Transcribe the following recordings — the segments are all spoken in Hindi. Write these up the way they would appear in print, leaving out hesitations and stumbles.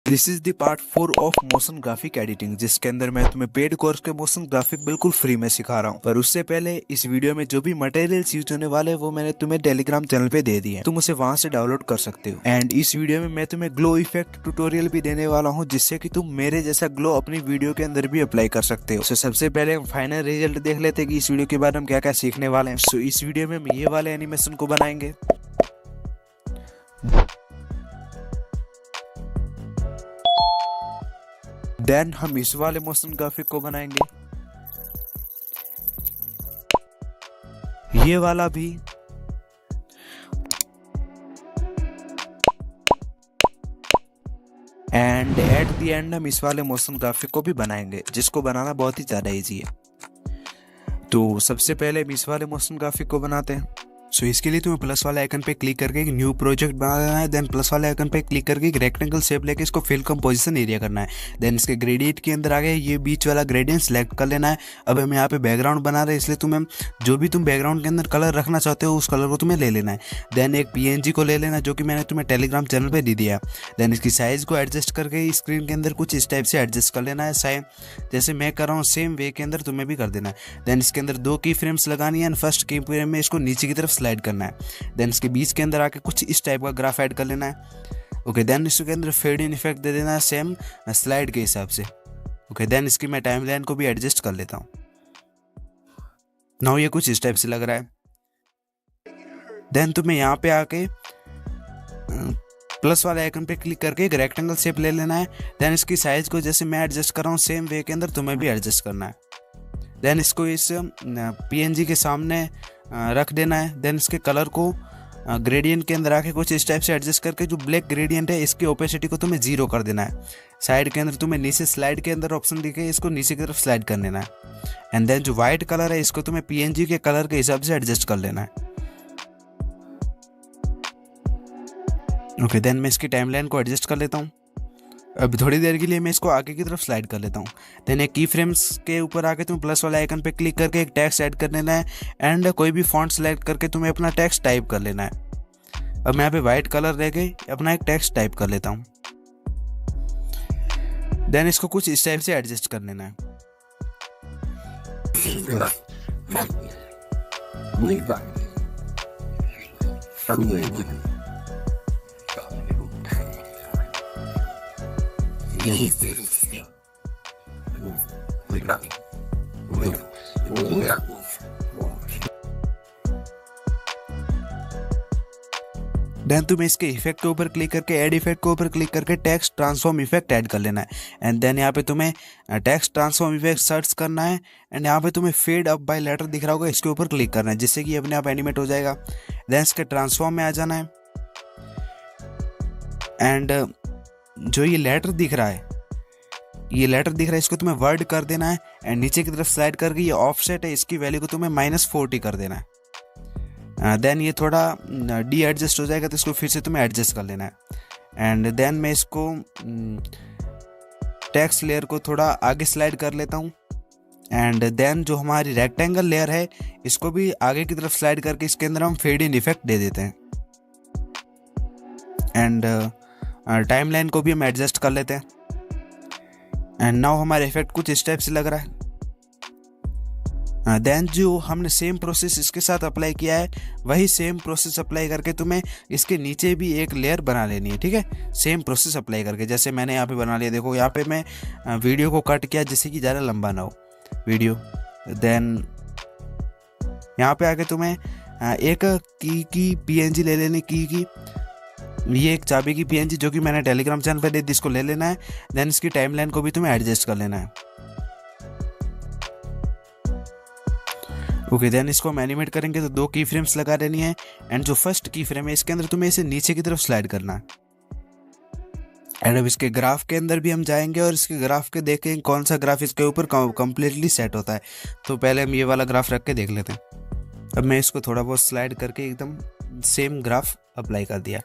This is the part 4 of motion graphic editing, जिसके अंदर मैं तुम्हें पेड कोर्स के मोशन ग्राफिक बिल्कुल फ्री में सिखा रहा हूँ। पर उससे पहले इस वीडियो में जो भी मटेरियल्स यूज होने वाले हैं वो मैंने तुम्हें टेलीग्राम चैनल पे दे दिए हैं, तुम उसे वहां से डाउनलोड कर सकते हो। एंड इस वीडियो में मैं तुम्हें ग्लो इफेक्ट ट्यूटोरियल भी देने वाला हूँ, जिससे कि तुम मेरे जैसा ग्लो अपनी वीडियो के अंदर भी अप्लाई कर सकते हो। सबसे पहले हम फाइनल रिजल्ट देख लेते हैं कि इस वीडियो के बाद हम क्या क्या सीखने वाले हैं। इस वीडियो में हम ये वाले एनिमेशन को बनाएंगे, देन हम इस वाले मोशन ग्राफिक को बनाएंगे, ये वाला भी, एंड एट द एंड हम इस वाले मोशन ग्राफिक को भी बनाएंगे, जिसको बनाना बहुत ही ज्यादा इजी है। तो सबसे पहले हम इस वाले मोशन ग्राफिक को बनाते हैं। इसके लिए तुम्हें प्लस वाले आइकन पे क्लिक करके एक न्यू प्रोजेक्ट बना देना है। देन प्लस वाले आइकन पे क्लिक करके एक रेक्टेंगल शेप लेके इसको फिल कंपोजिशन एरिया करना है। देन इसके ग्रेडियंट के अंदर आगे ये बीच वाला ग्रेडियंट सेलेक्ट कर लेना है। अब हम यहाँ पे बैकग्राउंड बना रहे हैं, इसलिए तुम्हें जो भी तुम बैकग्राउंड के अंदर कलर रखना चाहते हो उस कलर को तुम्हें ले लेना है। देन एक PNG को ले लेना है, जो कि मैंने तुम्हें टेलीग्राम चैनल पर दे दिया है। देन इसकी साइज को एडजस्ट करके स्क्रीन के अंदर कुछ इस टाइप से एडजस्ट कर लेना है, सेम जैसे मैं कर रहा हूँ सेम वे के अंदर तुम्हें भी कर देना है। देन इसके अंदर 2 की फ्रेम्स लगानी है। फर्स्ट की फ्रेम में इसको नीचे की तरफ स्लाइड करना है। देन इसके बीच के अंदर आके कुछ इस टाइप का ग्राफ ऐड कर लेना है। ओके, देन इसके अंदर फेड इन इफेक्ट दे देना है सेम स्लाइड के हिसाब से। ओके, देन इसकी मैं टाइमलाइन को भी एडजस्ट कर लेता हूँ। नाउ ये कुछ इस टाइप से लग रहा है। देन तुम्हें यहाँ पे आके प्लस वाले आइकन पे क्लिक करके एक रेक्टेंगल शेप ले लेना है। देन इसकी साइज को जैसे मैं एडजस्ट कर रहा हूँ सेम वे के अंदर तुम्हें भी एडजस्ट करना है। देन इसको इस PNG के सामने रख देना है। देन इसके कलर को ग्रेडियंट के अंदर आके कुछ इस टाइप से एडजस्ट करके जो ब्लैक ग्रेडियंट है इसकी ओपेसिटी को तुम्हें 0 कर देना है। साइड के अंदर तुम्हें नीचे स्लाइड के अंदर ऑप्शन दिखे, इसको नीचे की तरफ स्लाइड कर लेना है। एंड देन जो व्हाइट कलर है इसको तुम्हें PNG के कलर के हिसाब से एडजस्ट कर लेना है। ओके, देन मैं इसकी टाइमलाइन को एडजस्ट कर लेता हूँ। अब थोड़ी देर के लिए मैं इसको आगे की तरफ स्लाइड कर लेता हूँ। देन एक की फ्रेम्स के ऊपर आके तुम्हें प्लस वाले आइकन पे क्लिक करके एक टेक्स्ट ऐड कर लेना है। एंड कोई भी फॉन्ट सेलेक्ट करके तुम्हें अपना टेक्स्ट टाइप कर लेना है। अब मैं यहाँ पे वाइट कलर लेके अपना एक टेक्स्ट टाइप कर लेता हूँ। देन इसको कुछ इस टाइप से एडजस्ट कर लेना है। देन तुम्हें इसके इफेक्ट के ऊपर क्लिक करके ऐड इफेक्ट के ऊपर क्लिक करके टेक्स्ट ट्रांसफॉर्म इफेक्ट ऐड कर लेना है। एंड देन यहाँ पे तुम्हें टेक्स्ट ट्रांसफॉर्म इफेक्ट सर्च करना है। एंड यहाँ पे तुम्हें फेड अप बाय लेटर दिख रहा होगा, इसके ऊपर क्लिक करना है, जिससे कि अपने आप एनिमेट हो जाएगा। देन इसके ट्रांसफॉर्म में आ जाना है। एंड जो ये लेटर दिख रहा है इसको तुम्हें वर्ड कर देना है। एंड नीचे की तरफ स्लाइड करके ये ऑफसेट है, इसकी वैल्यू को तुम्हें -40 कर देना है। देन ये थोड़ा डी एडजस्ट हो जाएगा, तो इसको फिर से तुम्हें एडजस्ट कर लेना है। एंड देन मैं इसको टेक्स्ट लेयर को थोड़ा आगे स्लाइड कर लेता हूँ। एंड देन जो हमारी रेक्टेंगल लेयर है इसको भी आगे की तरफ स्लाइड करके इसके अंदर हम फेड इन इफेक्ट दे देते हैं। एंड टाइमलाइन को भी हम एडजस्ट कर लेते हैं। एंड नाउ हमारा इफेक्ट कुछ इस टाइप से लग रहा है। देन जो हमने सेम प्रोसेस इसके साथ अप्लाई किया है वही सेम प्रोसेस अप्लाई करके तुम्हें इसके नीचे भी एक लेयर बना लेनी है। ठीक है, सेम प्रोसेस अप्लाई करके जैसे मैंने यहाँ पे बना लिया। देखो यहाँ पे मैं वीडियो को कट किया जिससे कि ज़्यादा लंबा ना हो वीडियो। देन यहाँ पे आके तुम्हें एक की PNG ले लेनी, की ये एक चाबी की PNG जो कि मैंने टेलीग्राम चैनल पे दी थी, इसको ले लेना है। देन इसकी टाइमलाइन को भी तुम्हें एडजस्ट कर लेना है। ओके, देन इसको हम एनिमेट करेंगे तो 2 की फ्रेम्स लगा देनी है। एंड जो फर्स्ट की फ्रेम है इसके अंदर तुम्हें इसे नीचे की तरफ स्लाइड करना है। एंड अब इसके ग्राफ के अंदर भी हम जाएंगे और इसके ग्राफ के देखें कौन सा ग्राफ इसके ऊपर कंप्लीटली सेट होता है। तो पहले हम ये वाला ग्राफ रख के देख लेते हैं। अब मैं इसको थोड़ा बहुत स्लाइड करके एकदम सेम ग्राफ अप्लाई कर दिया।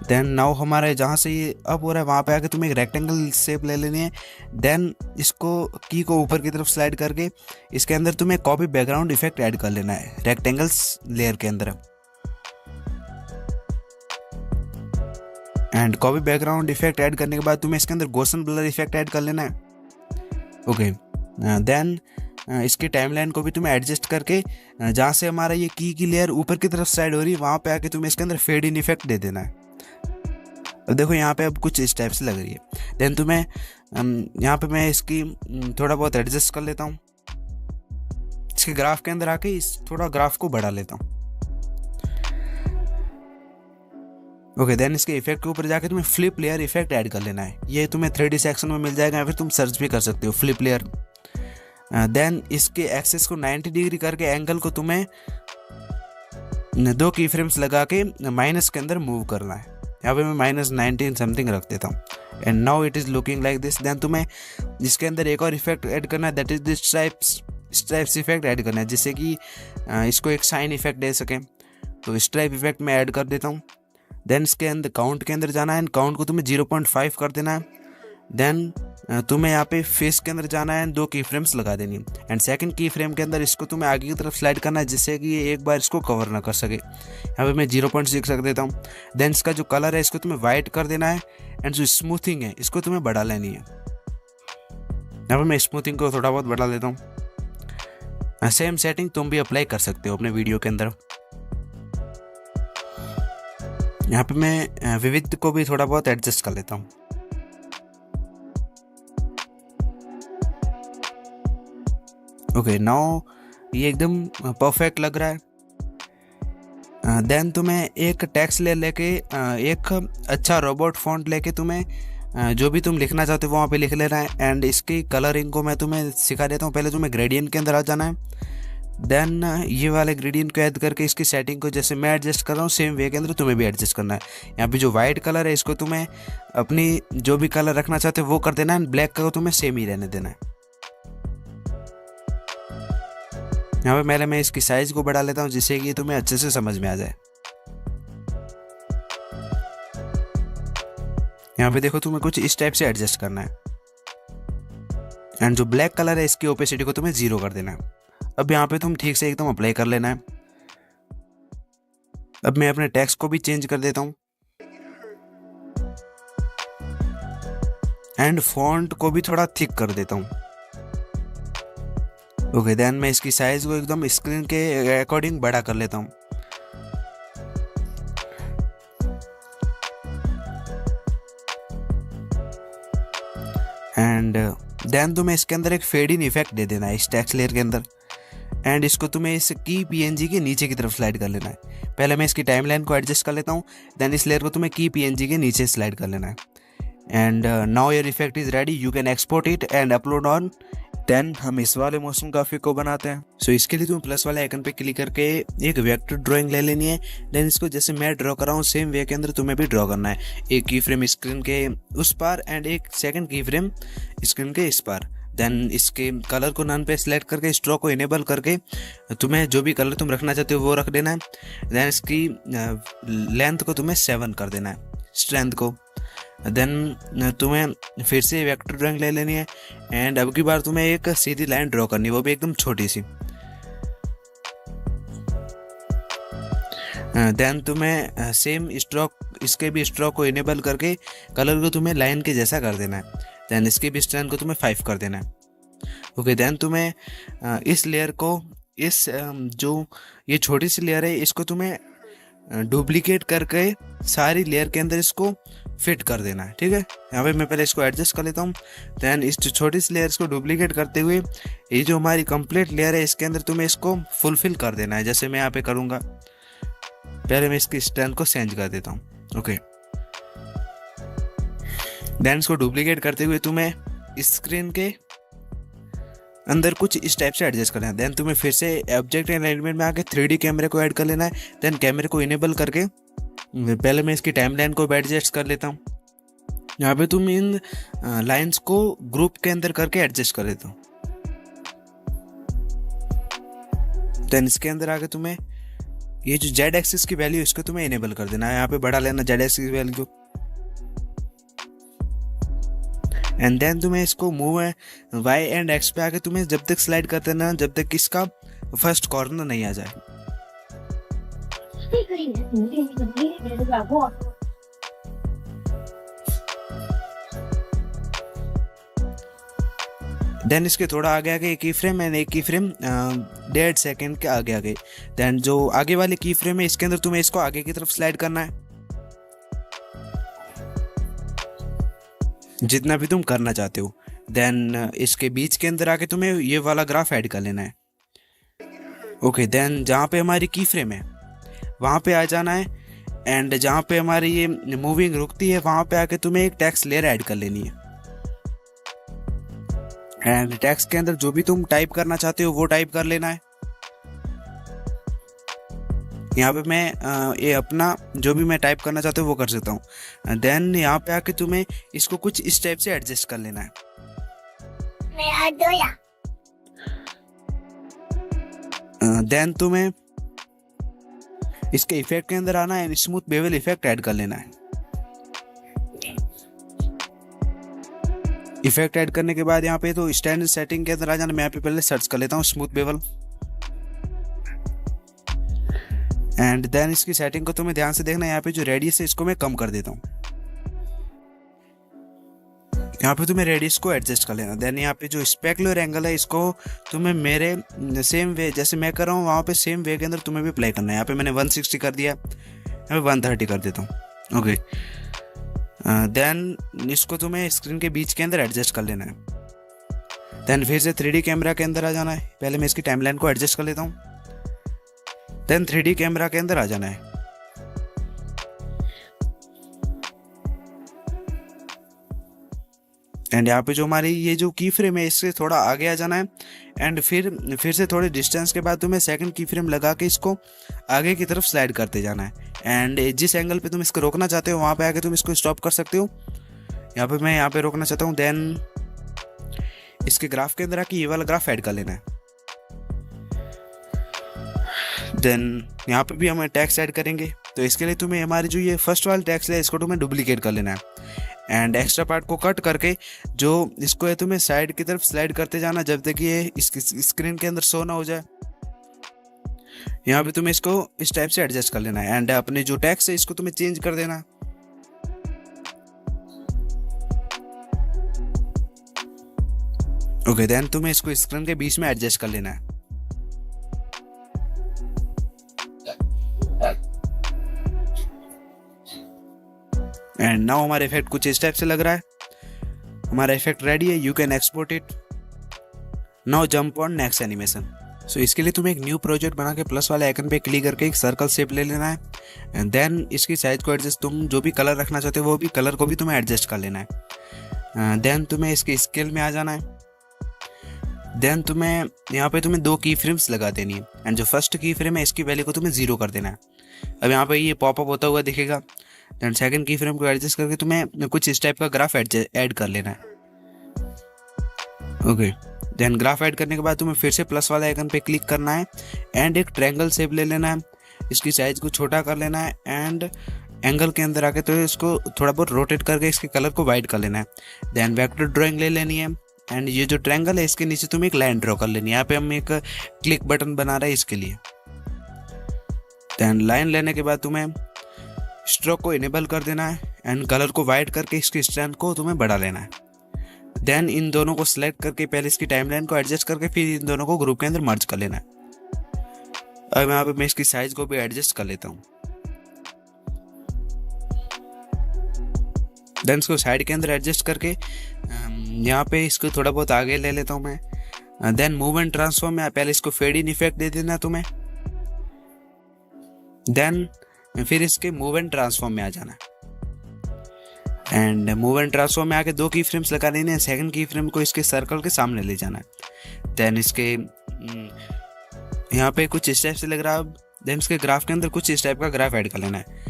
देन नाउ हमारा जहाँ से ये अप हो रहा है वहाँ पे आके तुम्हें एक रेक्टेंगल शेप ले लेनी है। देन इसको की को ऊपर की तरफ स्लाइड करके इसके अंदर तुम्हें कॉपी बैकग्राउंड इफेक्ट ऐड कर लेना है रेक्टेंगल्स लेयर के अंदर। And copy background effect add करने के बाद तुम्हें इसके अंदर गोसन ब्लर इफेक्ट ऐड कर लेना है। ओके, देन इसकी टाइमलाइन को भी तुम्हें एडजस्ट करके जहाँ से हमारा ये की लेयर ऊपर की तरफ साइड हो रही है वहाँ पे आके तुम्हें इसके अंदर फेड इन इफेक्ट दे देना है। अब देखो यहाँ पे अब कुछ इस टाइप से लग रही है। देन तुम्हें यहाँ पे मैं इसकी थोड़ा बहुत एडजस्ट कर लेता हूँ। इसके ग्राफ के अंदर आके इस थोड़ा ग्राफ को बढ़ा लेता हूँ। ओके, देन इसके इफेक्ट के ऊपर जाके तुम्हें फ्लिप लेयर इफेक्ट ऐड कर लेना है। ये तुम्हें 3D सेक्शन में मिल जाएगा या फिर तुम सर्च भी कर सकते हो फ्लिप लेयर। देन इसके एक्सेस को 90 डिग्री करके एंगल को तुम्हें 2 की फ्रेम्स लगा के माइनस के अंदर मूव करना है। यहाँ पे मैं -19 समथिंग रख देता हूँ। And now it is looking like this. Then तुम्हें इसके अंदर एक और इफेक्ट ऐड करना है, that is this stripes effect add करना है, जिससे कि इसको एक शाइन इफेक्ट दे सके। तो स्ट्राइप इफेक्ट मैं ऐड कर देता हूँ। देन इसके अंदर काउंट के अंदर जाना है, काउंट को तुम्हें 0.5 कर देना है। देन तुम्हें यहाँ पे फेस के अंदर जाना है, 2 की फ्रेम्स लगा देनी है। एंड सेकंड की फ्रेम के अंदर इसको तुम्हें आगे की तरफ स्लाइड करना है, जिससे कि ये एक बार इसको कवर ना कर सके। यहाँ पे मैं 0.6 रख देता हूँ। देन इसका जो कलर है इसको तुम्हें वाइट कर देना है। एंड जो स्मूथिंग है इसको तुम्हें बढ़ा लेनी है। यहाँ पे मैं स्मूथिंग को थोड़ा बहुत बढ़ा लेता हूँ। सेम सेटिंग तुम भी अप्लाई कर सकते हो अपने वीडियो के अंदर। यहाँ पे मैं विविध को भी थोड़ा बहुत एडजस्ट कर लेता हूँ। ओके, नाउ ये एकदम परफेक्ट लग रहा है। देन तुम्हें एक टेक्स्ट लेके एक अच्छा रोबोट फॉन्ट लेके तुम्हें जो भी तुम लिखना चाहते हो वहाँ पे लिख लेना है। एंड इसकी कलरिंग को मैं तुम्हें सिखा देता हूँ। पहले तुम्हें ग्रेडियंट के अंदर आ जाना है। देन ये वाले ग्रेडियंट को ऐड करके इसकी सेटिंग को जैसे मैं एडजस्ट कर रहा हूँ सेम वे के अंदर तुम्हें भी एडजस्ट करना है। यहाँ पे जो वाइट कलर है इसको तुम्हें अपनी जो भी कलर रखना चाहते हो वो कर देना है। ब्लैक का तुम्हें सेम ही रहने देना है। यहाँ पे पहले मैं इसकी साइज को बढ़ा लेता हूँ, जिससे कि तुम्हें अच्छे से समझ में आ जाए। यहाँ पे देखो तुम्हें कुछ इस टाइप से एडजस्ट करना है। एंड जो ब्लैक कलर है इसकी ओपेसिटी को तुम्हें 0 कर देना है। अब यहाँ पे तुम ठीक से एकदम अप्लाई कर लेना है। अब मैं अपने टेक्स्ट को भी चेंज कर देता हूँ। एंड फॉन्ट को भी थोड़ा थिक कर देता हूँ। ओके, देन मैं इसकी साइज को एकदम स्क्रीन के अकॉर्डिंग बड़ा कर लेता हूँ। एंड देन तुम्हें इसके अंदर एक फेड इन इफेक्ट दे देना है इस टेक्स्ट लेयर के अंदर। एंड इसको तुम्हें इस की PNG के नीचे की तरफ स्लाइड कर लेना है। पहले मैं इसकी टाइमलाइन को एडजस्ट कर लेता हूँ। देन इस लेयर को तुम्हें की PNG के नीचे स्लाइड कर लेना है। And now your effect is ready, you can export it and upload on. Then हम इस वाले मौसम ग्राफिक को बनाते हैं। सो इसके लिए तुम्हें प्लस वाले आइकन पे क्लिक करके एक वेक्टर ड्राइंग ले लेनी है। देन इसको जैसे मैं ड्रॉ कर रहा हूँ सेम वे के अंदर तुम्हें भी ड्रॉ करना है। एक की फ्रेम स्क्रीन के उस पार एंड एक सेकंड की फ्रेम स्क्रीन के इस पार। देन इसके कलर को नन पे सिलेक्ट करके स्ट्रोक को इनेबल करके तुम्हें जो भी कलर तुम रखना चाहते हो वो रख देना है। देन इसकी लेंथ को तुम्हें 7 कर देना है, स्ट्रेंथ को। देन तुम्हें फिर से वेक्टर ड्राइंग ले लेनी है। एंड अब की बार तुम्हें एक सीधी लाइन ड्रॉ करनी है, वो भी एकदम छोटी सी। देन तुम्हें सेम स्ट्रोक, इसके भी स्ट्रोक को इनेबल करके कलर को तुम्हें लाइन के जैसा कर देना है। देन इसके भी स्ट्रेंथ को तुम्हें 5 कर देना है। ओके, देन तुम्हें इस लेयर को इस जो ये छोटी सी लेयर है इसको तुम्हें डुप्लीकेट करके सारी लेयर के अंदर इसको फिट कर देना है। ठीक है, यहाँ पे मैं पहले इसको एडजस्ट कर लेता हूँ। देन इस छोटी सी लेयर्स को डुप्लीकेट करते हुए ये जो हमारी कंप्लीट लेयर है इसके अंदर तुम्हें इसको फुलफिल कर देना है, जैसे मैं यहाँ पे करूँगा। पहले मैं इसकी स्ट्रेंथ को चेंज कर देता हूँ। ओके, देन इसको डुप्लीकेट करते हुए तुम्हें स्क्रीन के अंदर कुछ इस टाइप से एडजस्ट करना है। देन तुम्हें फिर से ऑब्जेक्ट अलाइनमेंट में आके 3D कैमरे को ऐड कर लेना है। देन कैमरे को इनेबल करके पहले मैं इसकी टाइमलाइन को एडजस्ट कर लेता हूँ। यहाँ पे तुम इन लाइंस को ग्रुप के अंदर करके एडजस्ट कर लेता हूँ। देन इसके अंदर आके तुम्हें ये जो जेड एक्सिस की वैल्यू इसको तुम्हें इनेबल कर देना है। यहाँ पे बढ़ा लेना जेड एक्सिस की वैल्यू। एंड देन तुम्हें इसको मूव वाई एंड एक्स पे आके तुम्हें जब तक स्लाइड कर देना जब तक इसका फर्स्ट कॉर्नर नहीं आ जाए। देन इसके थोड़ा आगे आगे एक की फ्रेम एंड एक की फ्रेम 1.5 सेकेंड के आगे आगे। देन जो आगे वाली की फ्रेम है इसके अंदर तुम्हें इसको आगे की तरफ स्लाइड करना है, जितना भी तुम करना चाहते हो। देन इसके बीच के अंदर आके तुम्हें ये वाला ग्राफ ऐड कर लेना है। ओके, देन जहाँ पे हमारी की फ्रेम है वहाँ पे आ जाना है, एंड जहाँ पे हमारी ये मूविंग रुकती है वहाँ पे आके तुम्हें एक टेक्स्ट लेयर ऐड कर लेनी है। एंड टेक्स्ट के अंदर जो भी तुम टाइप करना चाहते हो वो टाइप कर लेना है। यहाँ पे मैं ये अपना जो भी मैं टाइप करना चाहता हूँ वो कर सकता हूँ। देन यहाँ पे आके तुम्हें इसको कुछ इस टाइप से एडजस्ट कर लेना है। देन तुम्हें इसके इफेक्ट के अंदर आना है, स्मूथ बेवल इफेक्ट ऐड कर लेना है। इफेक्ट ऐड करने के बाद यहाँ पे तो स्टैंडर्ड सेटिंग के अंदर आ जाना। मैं यहाँ पे पहले सर्च कर लेता हूँ स्मूथ बेवल, एंड देन इसकी सेटिंग को तुम्हें ध्यान से देखना। यहाँ पे जो रेडियस है इसको मैं कम कर देता हूँ। यहाँ पे तुम्हें रेडियस को एडजस्ट कर लेना। देन यहाँ पे जो स्पेकुलर एंगल है इसको तुम्हें मेरे सेम वे जैसे मैं कर रहा हूँ वहाँ पे सेम वे के अंदर तुम्हें भी अप्लाई करना है। यहाँ पे मैंने 160 कर दिया, यहाँ पे 130 कर देता हूँ। ओके, देन इसको तुम्हें स्क्रीन के बीच के अंदर एडजस्ट कर लेना है। देन फिर से 3D कैमरा के अंदर आ जाना है। पहले मैं इसकी टाइमलाइन को एडजस्ट कर लेता हूँ। देन 3D कैमरा के अंदर आ जाना है। एंड यहाँ पे जो हमारी ये जो की फ्रेम है इससे थोड़ा आगे आ जाना है, एंड फिर से थोड़े डिस्टेंस के बाद तुम्हें सेकंड की फ्रेम लगा के इसको आगे की तरफ स्लाइड करते जाना है। एंड जिस एंगल पे तुम इसको रोकना चाहते हो वहाँ पे आके तुम इसको स्टॉप कर सकते हो। यहाँ पे मैं यहाँ पे रोकना चाहता हूँ। देन इसके ग्राफ के अंदर आके ये वाला ग्राफ ऐड कर लेना है। देन यहाँ पे भी हम टैक्स ऐड करेंगे, तो इसके लिए तुम्हें हमारी जो ये फर्स्ट वाला टैक्स है इसको तुम्हें डुप्लीकेट कर लेना है, एंड एक्स्ट्रा पार्ट को कट करके जो इसको है तुम्हें साइड की तरफ स्लाइड करते जाना जब तक ये इसकी स्क्रीन के अंदर शो ना हो जाए। यहाँ पे तुम्हें इसको इस टाइप से एडजस्ट कर लेना है, एंड अपने जो टैक्स है इसको तुम्हें चेंज कर देना है। ओके, देन तुम्हें इसको स्क्रीन के बीच में एडजस्ट कर लेना है। एंड नाउ हमारा इफेक्ट कुछ इस टाइप से लग रहा है। हमारा इफेक्ट रेडी है, you can export it. Now jump on next animation. So इसके लिए तुम्हें एक न्यू प्रोजेक्ट बना के प्लस वाले आइकन पे क्लिक करके एक सर्कल शेप ले लेना है, एंड देन इसकी साइज को एडजस्ट, तुम जो भी कलर रखना चाहते हो वो भी कलर को भी तुम्हें एडजस्ट कर लेना है। देन तुम्हें इसके स्केल में आ जाना है। देन तुम्हें यहाँ पे तुम्हें 2 की फ्रेम्स लगा देनी है, एंड जो फर्स्ट की फ्रेम है इसकी वैल्यू को तुम्हें 0 कर देना है। अब यहाँ पे ये पॉपअप होता हुआ दिखेगा। देन सेकंड की फ्रेम को एडजस्ट करके तुम्हें कुछ इस टाइप का ग्राफ ऐड कर लेना है। ओके, देन ग्राफ ऐड करने के बाद तुम्हें फिर से प्लस वाला आइकन पे क्लिक करना है, एंड एक ट्रायंगल शेप ले लेना है। इसकी साइज को छोटा कर लेना है, एंड एंगल के अंदर आके तो इसको थोड़ा बहुत रोटेट करके इसके कलर को वाइट कर लेना है। देन वेक्टर ड्राइंग ले लेनी है, एंड ये जो ट्रायंगल है इसके नीचे तुम्हें एक लाइन ड्रॉ कर लेनी है। यहाँ पे हम एक क्लिक बटन बना रहे हैं इसके लिए। देन लाइन लेने के बाद तुम्हें स्ट्रोक को इनेबल कर देना है, एंड कलर को वाइट करके इसकी स्ट्रेंथ को तुम्हें बढ़ा लेना है। देन इन दोनों को सिलेक्ट करके पहले इसकी टाइमलाइन को एडजस्ट करके फिर इन दोनों को ग्रुप के अंदर मर्ज कर लेना है। अब यहाँ पे मैं इसकी साइज को भी एडजस्ट कर लेता हूँ। देन इसको साइड के अंदर एडजस्ट करके यहाँ पे इसको थोड़ा बहुत आगे ले लेता हूँ मैं। देन मूव एंड ट्रांसफॉर्म में पहले इसको फेड इन इफेक्ट दे देना तुम्हें। देन फिर इसके मूव एंड ट्रांसफॉर्म में आ जाना, एंड मूव एंड ट्रांसफॉर्म में आके 2 की फ्रेम्स लगा देने हैं। सेकंड की फ्रेम को इसके सर्कल के सामने ले जाना है। देन इसके यहाँ पे कुछ इस टाइप से लग रहा है। देन इसके ग्राफ के अंदर कुछ इस टाइप का ग्राफ ऐड कर लेना है।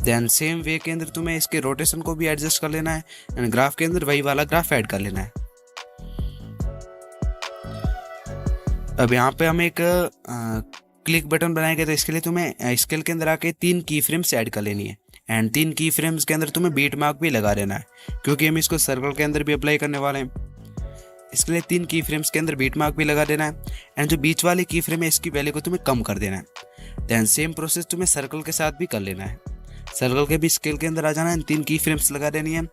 देन सेम वे के अंदर तुम्हें इसके रोटेशन को भी एडजस्ट कर लेना है, एंड ग्राफ के अंदर वही वाला ग्राफ ऐड कर लेना है। अब यहाँ पे हम एक क्लिक बटन बनाएंगे, तो इसके लिए तुम्हें स्केल के अंदर आके 3 की फ्रेम्स ऐड कर लेनी है, एंड 3 की फ्रेम्स के अंदर तुम्हें बीट मार्क भी लगा देना है, क्योंकि हम इसको सर्कल के अंदर भी अप्लाई करने वाले हैं। इसके लिए 3 की फ्रेम्स के अंदर बीट मार्क भी लगा देना है, एंड जो बीच वाली की फ्रेम है इसकी वैल्यू को तुम्हें कम कर देना है। देन सेम प्रोसेस तुम्हें सर्कल के साथ भी कर लेना है। सर्कल के भी स्केल के अंदर आ जाना है, 3 की फ्रेम्स लगा देनी है,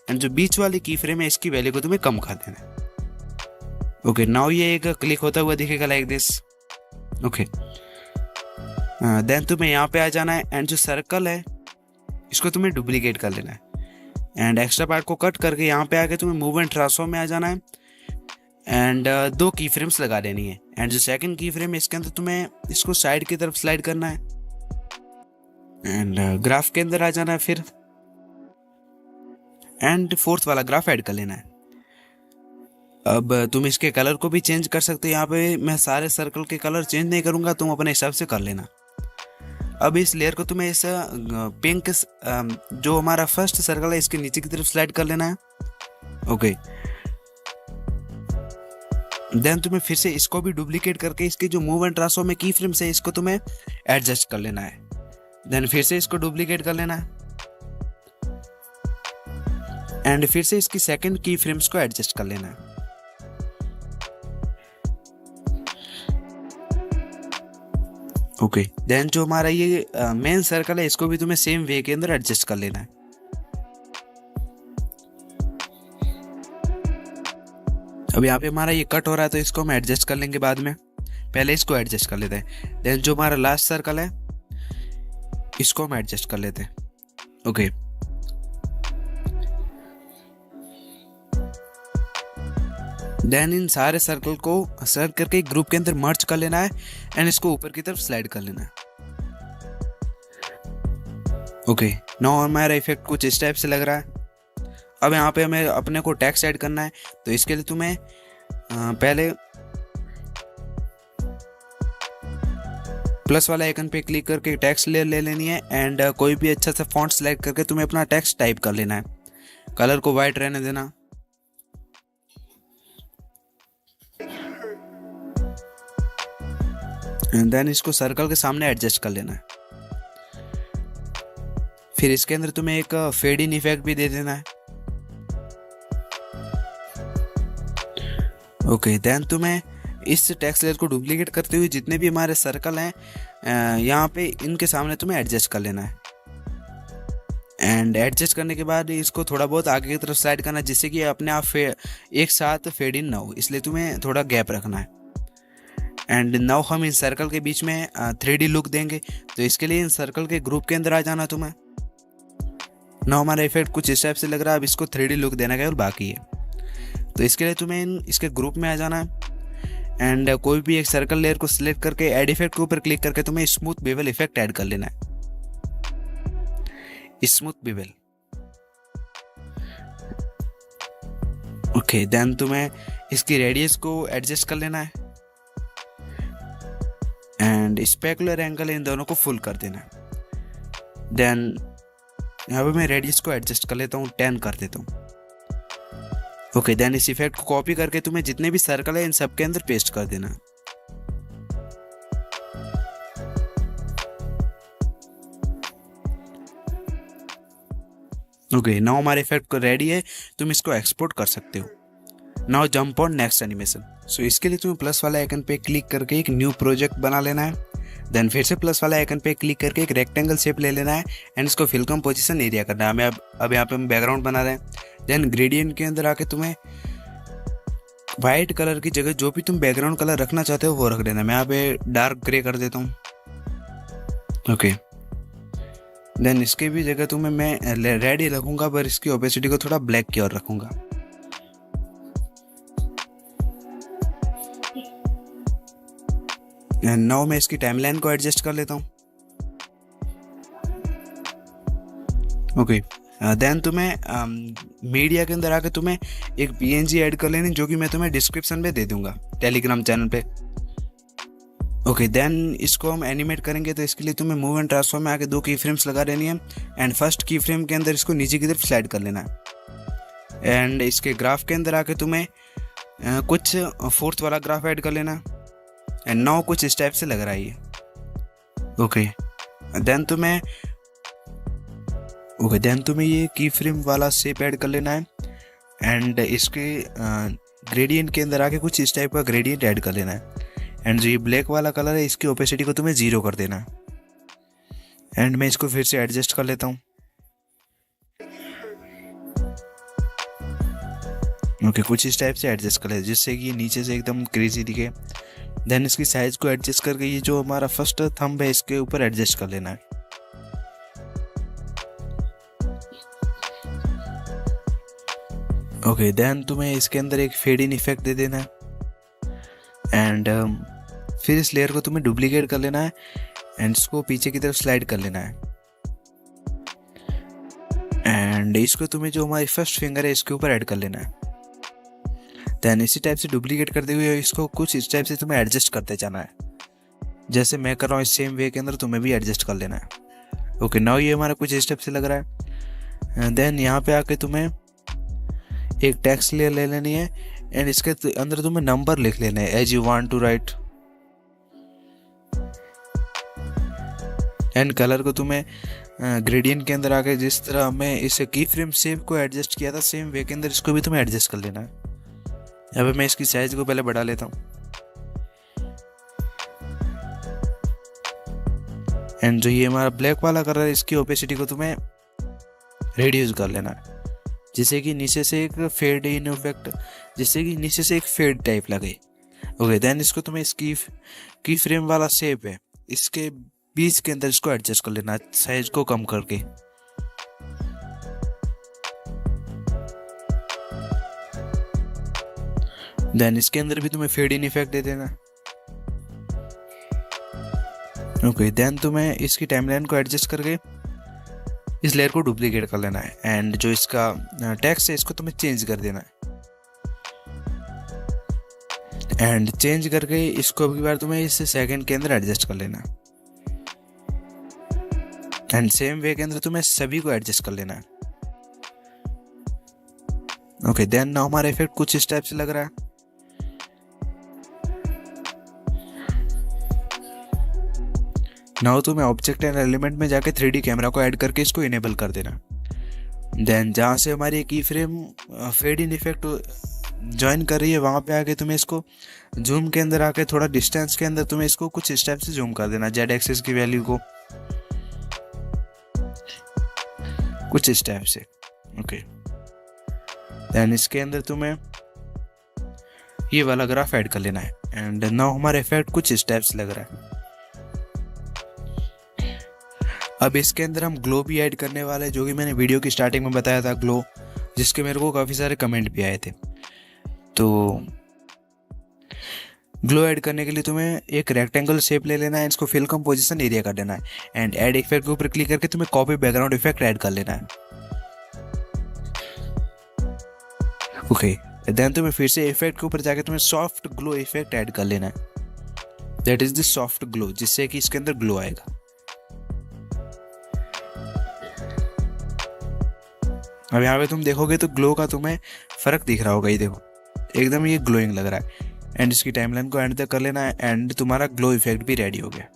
एंड जो बीच वाली की फ्रेम है इसकी वैल्यू को तुम्हें कम कर देना है। ओके, नाउ ये एक क्लिक होता हुआ दिखेगा लाइक दिस। ओके, देन तुम्हें यहाँ पे आ जाना है एंड जो सर्कल है इसको तुम्हें डुप्लीकेट कर लेना है एंड एक्स्ट्रा पार्ट को कट करके यहाँ पे आके तुम्हें मूव एंड ट्रांसफॉर्म में आ जाना है एंड दो की फ्रेम्स लगा देनी है एंड जो सेकंड की फ्रेम है इसके अंदर तुम्हें इसको साइड की तरफ स्लाइड करना है एंड ग्राफ के अंदर आ जाना है फिर एंड फोर्थ वाला ग्राफ ऐड कर लेना है। अब तुम इसके कलर को भी चेंज कर सकते हो, यहाँ पे मैं सारे सर्कल के कलर चेंज नहीं करूंगा, तुम अपने हिसाब से कर लेना। अब इस लेयर को तुम्हें इस पिंक जो हमारा फर्स्ट सर्कल है इसके नीचे की तरफ स्लाइड कर लेना है। ओके, देन तुम्हें फिर से इसको भी डुप्लीकेट करके इसके जो मूव एंड ट्रांसफॉर्म में की फ्रेम्स है इसको तुम्हें एडजस्ट कर लेना है। देन फिर से इसको डुप्लीकेट कर लेना है एंड फिर से इसकी सेकंड की फ्रेम्स को एडजस्ट कर लेना है। ओके, देन जो हमारा ये मेन सर्कल है इसको भी तुम्हें सेम वे के अंदर एडजस्ट कर लेना है। अब यहाँ पे हमारा ये कट हो रहा है तो इसको हम एडजस्ट कर लेंगे बाद में, पहले इसको एडजस्ट कर लेते हैं। देन जो हमारा लास्ट सर्कल है इसको हम एडजस्ट कर लेते हैं। ओके, देन इन सारे सर्कल को सर्कल करके एक ग्रुप के अंदर मर्ज कर लेना है एंड इसको ऊपर की तरफ स्लाइड कर लेना है। ओके, नाउ हमारा इफेक्ट कुछ इस टाइप से लग रहा है। अब यहाँ पे हमें अपने को टेक्स्ट ऐड करना है तो इसके लिए तुम्हें पहले प्लस वाला आइकन पे क्लिक करके टेक्स्ट ले लेनी है एंड कोई भी अच्छा सा फॉन्ट सेलेक्ट करके तुम्हें अपना टेक्स्ट टाइप कर लेना है। कलर को वाइट रहने देना एंड देन इसको सर्कल के सामने एडजस्ट कर लेना है। फिर इसके अंदर तुम्हें एक फेड इन इफेक्ट भी दे देना है। ओके, देन तुम्हें इस टेक्स्ट लेयर को डुप्लीकेट करते हुए जितने भी हमारे सर्कल हैं यहाँ पे इनके सामने तुम्हें एडजस्ट कर लेना है एंड एडजस्ट करने के बाद इसको थोड़ा बहुत आगे की तरफ स्लाइड करना है जिससे कि अपने आप एक साथ फेड इन ना हो, इसलिए तुम्हें थोड़ा गैप रखना है। एंड नाउ हम इन सर्कल के बीच में 3D लुक देंगे तो इसके लिए इन सर्कल के ग्रुप के अंदर आ जाना तुम्हें। नाउ हमारा इफेक्ट कुछ इस टाइप से लग रहा है, अब इसको 3D लुक देना केवल बाकी है। तो इसके लिए तुम्हें इसके ग्रुप में आ जाना है एंड कोई भी एक सर्कल लेयर को सिलेक्ट करके ऐड इफेक्ट के ऊपर क्लिक करके तुम्हें स्मूथ बेवल इफेक्ट ऐड कर लेना है। Smooth bevel. ओके, देन तुम्हें इसकी रेडियस को एडजस्ट कर लेना है एंड स्पेकुलर एंगल इन दोनों को फुल कर देना है। देन यहाँ पे मैं रेडियस को एडजस्ट कर लेता हूँ, 10 कर देता हूँ। ओके, देन इस इफेक्ट को कॉपी करके तुम्हें जितने भी सर्कल है इन सब के अंदर पेस्ट कर देना। ओके, नाउ हमारे इफेक्ट को रेडी है, तुम इसको एक्सपोर्ट कर सकते हो। Now jump on next animation. So इसके लिए तुम्हें प्लस वाला आइकन पे क्लिक करके एक न्यू प्रोजेक्ट बना लेना है। देन फिर से प्लस वाला आइकन पे क्लिक करके एक रेक्टेंगल शेप ले लेना है एंड इसको फिल कंपोजिशन एरिया करना है। हमें अब यहाँ पे हम बैकग्राउंड बना रहे हैं। देन ग्रेडियंट के अंदर आके तुम्हें वाइट कलर की जगह जो भी तुम बैकग्राउंड कलर रखना चाहते हो वो रख देना। मैं यहाँ पे डार्क ग्रे कर देता हूँ। ओके, देन इसके भी जगह तुम्हें मैं रेड ही रखूंगा पर इसकी ओपेसिटी को थोड़ा ब्लैक की ओर रखूंगा। नाउ मैं इसकी टाइमलाइन को एडजस्ट कर लेता हूँ। ओके, देन तुम्हें मीडिया के अंदर आके तुम्हें एक PNG ऐड कर लेनी जो कि मैं तुम्हें डिस्क्रिप्शन में दे दूंगा टेलीग्राम चैनल पे। ओके, देन इसको हम एनिमेट करेंगे तो इसके लिए तुम्हें मूव एंड ट्रांसफॉर्म में आके 2 की फ्रेम्स लगा देनी है एंड फर्स्ट की फ्रेम के अंदर इसको नीचे की तरफ स्लाइड कर लेना है एंड इसके ग्राफ के अंदर आके तुम्हें कुछ फोर्थ वाला ग्राफ ऐड कर लेना एंड नाउ कुछ इस टाइप से लग रहा है ये। ओके, देन तुम्हें ये की फ्रेम वाला शेप ऐड कर लेना है एंड इसके ग्रेडियंट के अंदर आके कुछ इस टाइप का ग्रेडियंट ऐड कर लेना है एंड जो ये ब्लैक वाला कलर है इसकी ओपेसिटी को तुम्हें 0 कर देना है एंड मैं इसको फिर से एडजस्ट कर लेता हूँ ओके, कुछ इस टाइप से एडजस्ट कर लेते जिससे कि ये नीचे से एकदम क्रेजी दिखे। देन इसकी साइज को एडजस्ट करके ये जो हमारा फर्स्ट थंब है इसके ऊपर एडजस्ट कर लेना है। ओके, देन तुम्हें इसके अंदर एक फेड इन इफेक्ट दे देना है एंड फिर इस लेयर को तुम्हें डुप्लीकेट कर लेना है एंड इसको पीछे की तरफ स्लाइड कर लेना है एंड इसको तुम्हें जो हमारी फर्स्ट फिंगर है इसके ऊपर ऐड कर लेना है। देन इसी टाइप से डुप्लीकेट करते हुए इसको कुछ इस टाइप से तुम्हें एडजस्ट करते जाना है, जैसे मैं कर रहा हूँ इस सेम वे के अंदर तुम्हें भी एडजस्ट कर लेना है। ओके, नाउ ये हमारा कुछ इस टाइप से लग रहा है। देन यहाँ पे आके तुम्हें एक टेक्स्ट लेयर ले लेनी है एंड इसके अंदर तुम्हें नंबर लिख लेना है as you want to write. And colour को तुम्हें ग्रेडियंट के अंदर आके जिस तरह हमने इस की फ्रेम शेप को एडजस्ट किया था सेम वे के अंदर इसको भी तुम्हें एडजस्ट कर लेना है। यहाँ पे मैं इसकी साइज को पहले बढ़ा लेता हूँ एंड जो ये हमारा ब्लैक वाला कलर है इसकी ओपेसिटी को तुम्हें रिड्यूस कर लेना है, जिससे कि नीचे से एक फेड इन इफेक्ट, जिससे कि नीचे से एक फेड टाइप लगे। ओके, देन इसको तुम्हें इसकी की फ्रेम वाला शेप है इसके बीच के अंदर इसको एडजस्ट कर लेना, साइज को कम करके। देन इसके अंदर भी तुम्हें फेड इन इफेक्ट दे देना। ओके, देन तुम्हें इसकी टाइमलाइन को एडजस्ट करके इस लेयर को डुप्लीकेट कर लेना है एंड जो इसका टेक्स्ट है इसको तुम्हें चेंज कर देना है एंड चेंज करके इसको अगली बार तुम्हें इस सेकंड के अंदर एडजस्ट कर लेना है एंड सेम वे के अंदर तुम्हें सभी को एडजस्ट कर लेना है। ओके, देन नाउ हमारा इफेक्ट कुछ इस टाइप से लग रहा है। नाउ तुम्हें ऑब्जेक्ट एंड एलिमेंट में जाके 3D कैमरा को ऐड करके इसको इनेबल कर देना। देन जहाँ से हमारी की frame fade in effect join कर रही है वहाँ पे आके तुम्हें इसको जूम के अंदर आके थोड़ा डिस्टेंस के अंदर तुम्हें इसको कुछ इस टाइप से जूम कर देना, जेड एक्सिस की वैल्यू को कुछ इस टाइप से। ओके, देन इसके अंदर तुम्हें ये वाला ग्राफ ऐड कर लेना है एंड नाउ हमारा इफेक्ट कुछ इस टाइप से लग रहा है। अब इसके अंदर हम ग्लो भी ऐड करने वाले हैं, जो कि मैंने वीडियो की स्टार्टिंग में बताया था ग्लो, जिसके मेरे को काफ़ी सारे कमेंट भी आए थे। तो ग्लो ऐड करने के लिए तुम्हें एक रेक्टेंगल शेप ले लेना है, इसको फिल कंपोजिशन एरिया कर देना है एंड ऐड इफेक्ट के ऊपर क्लिक करके तुम्हें कॉपी बैकग्राउंड इफेक्ट ऐड कर लेना है। ओके, देन तुम्हें फिर से इफेक्ट के ऊपर जाके तुम्हें सॉफ्ट ग्लो इफेक्ट ऐड कर लेना है, that is the soft glow, जिससे कि इसके अंदर ग्लो आएगा। अब यहाँ पे तुम देखोगे तो ग्लो का तुम्हें फर्क दिख रहा होगा, ये देखो एकदम ये ग्लोइंग लग रहा है एंड इसकी टाइमलाइन को एंड तक कर लेना है एंड तुम्हारा ग्लो इफेक्ट भी रेडी हो गया।